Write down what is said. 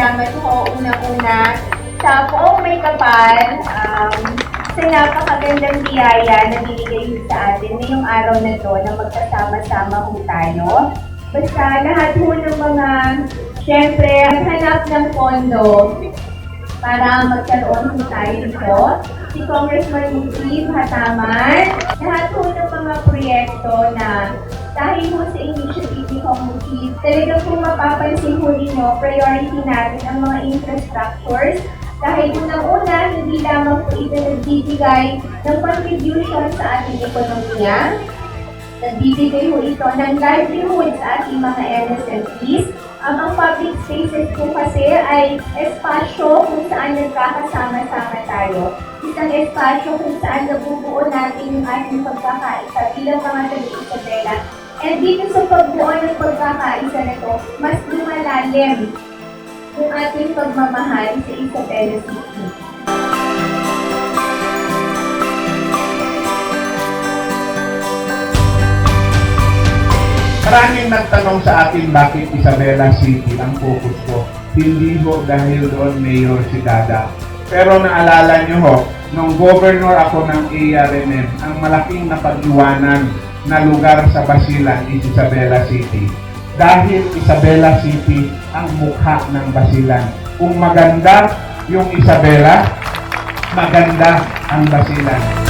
pasasalamat ko unang-una sa buong may kapal sa napakagandang biyaya na binigay sa atin ngayong araw na to na magkasama-sama po tayo. Basta lahat po ng mga, syempre, hanap ng pondo para magkaroon po tayo dito. Si Congressman Steve Hataman, lahat po ng mga proyekto na dahil po sa initiative ni Congressman, talaga po mapapansin po ninyo, priority natin ang mga infrastructures. Dahil unang-una, hindi lamang po ito nagbibigay ng contribution sa ating ekonomiya, nagbibigay po ito ng livelihood sa ating mga MSMEs. Ang public spaces po kasi ay espasyo kung saan nagkakasama-sama tayo. Isang espasyo kung saan nabubuo natin yung ating pagkakaisa bilang mga taga-Isabela. And dito sa pagbuo ng pagkakaisa na ito, mas lumalalim yung ating pagmamahal sa Isabela City. Maraming nagtanong sa akin bakit Isabela City ang focus ko. Hindi ho dahil doon Mayor si Dada. Pero naalala nyo ho, nung governor ako ng ARMM, ang malaking napag-iwanan na lugar sa Basilan is Isabela City. Dahil Isabela City ang mukha ng Basilan. Kung maganda yung Isabela, maganda ang Basilan.